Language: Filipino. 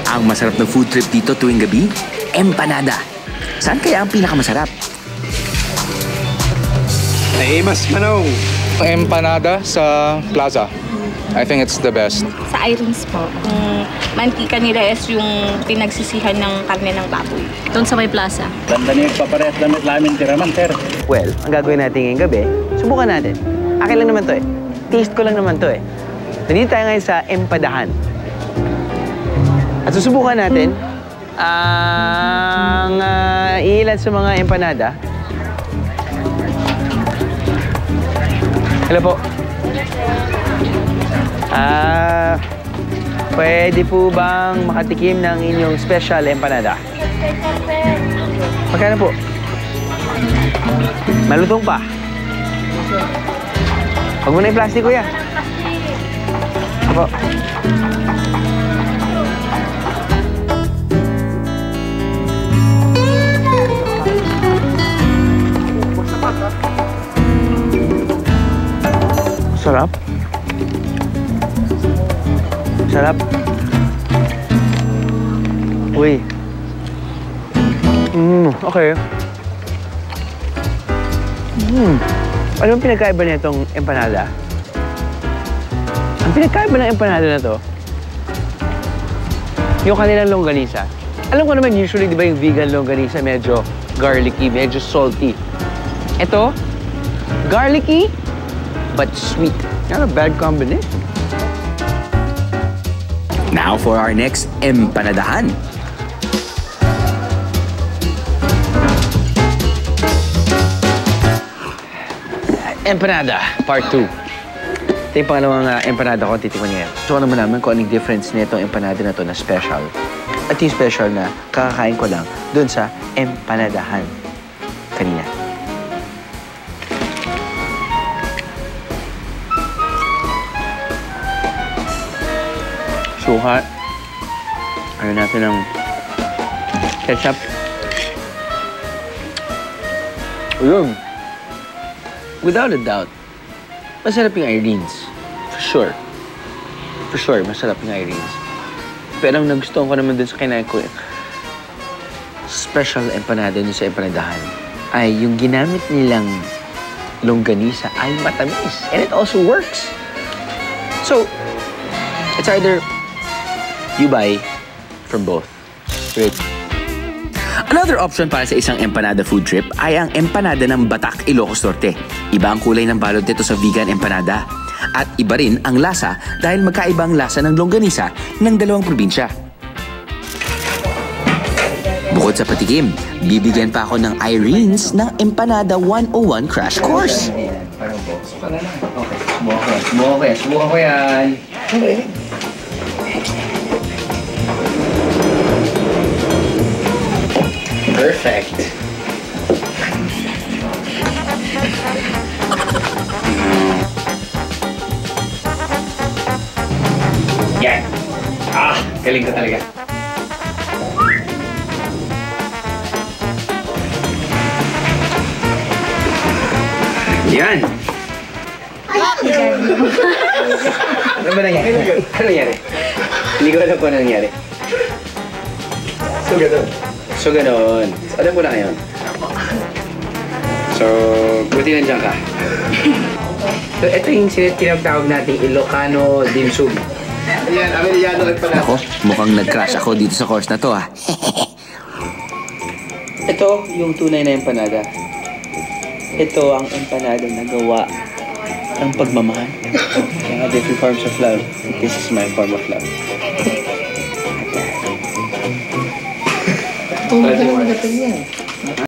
Ang masarap na food trip dito tuwing gabi, empanada. Saan kaya ang pinakamasarap? Hey, Mas Manong! Empanada sa Plaza. I think it's the best. Sa Irene's po. Ang mantika nila is yung pinagsisihan ng karne ng baboy. Doon sa may plaza. Ganda niya paparehas damit namin tiraman, sir. Well, ang gagawin natin ngayong gabi, subukan natin. Akin lang naman to eh. Taste ko lang naman to eh. Nandito tayo ngayon sa Empadahan. At susubukan natin ang ilan sa mga empanada. Hello po. Pwede po bang makatikim ng inyong special empanada? Magkano po? Malutong pa. Huwag mo na yung plastic, kuya. Apo. Sarap. Sarap. Uy. Okay. Ano ang pinagkaiba nitong empanada? Ang pinagkaiba ng empanada na to, yung kanilang longganisa. Alam ko naman, usually, di ba yung vegan longganisa, medyo garlicky, medyo salty. Ito, garlicky, but sweet. Not a bad combination. Now for our next empanadahan. Empanada, part 2. Ito yung pangalawang empanada ko, titikman ngayon. Gusto ko naman naman kung anong difference nito ang empanada na to na special. At yung special na kakakain ko lang dun sa empanadahan kanina. Suka. Ayaw natin ng ketchup. Ayun. Without a doubt, masarap yung Irene's. For sure. For sure, masarap yung Irene's. Pero ang nagustuhan ko naman dun sa kinain ko, special empanada dun sa empanadahan, ay yung ginamit nilang longganisa ay matamis. And it also works. So, it's either you buy from both. Right? Another option para sa isang empanada food trip ay ang empanada ng Batak, Ilocos Norte. Iba ang kulay ng balot nito sa vegan empanada. At iba rin ang lasa dahil magkaiba ang lasa ng longganisa ng dalawang probinsya. Bukod sa patikim, bibigyan pa ako ng Irene's ng Empanada 101 Crash Course. Subukan ko yan. Perfect. Yan. Galing ko talaga. Yan. Ano ba nangyari? Ano nangyari? Hindi ko alam kung ano nangyari. So, gano'n. Alam mo na ngayon. So, buti nandiyan ka. So, ito yung tinatawag natin Ilocano dim sum. Ayan, Amerikano at pala. Ako, mukhang nag-crash ako dito sa course na to, ha? Ito yung tunay na empanada. Ito ang empanada na gawa ng pagmamahal. Kaya different forms of love. This is my form of love. Kung maganda yan.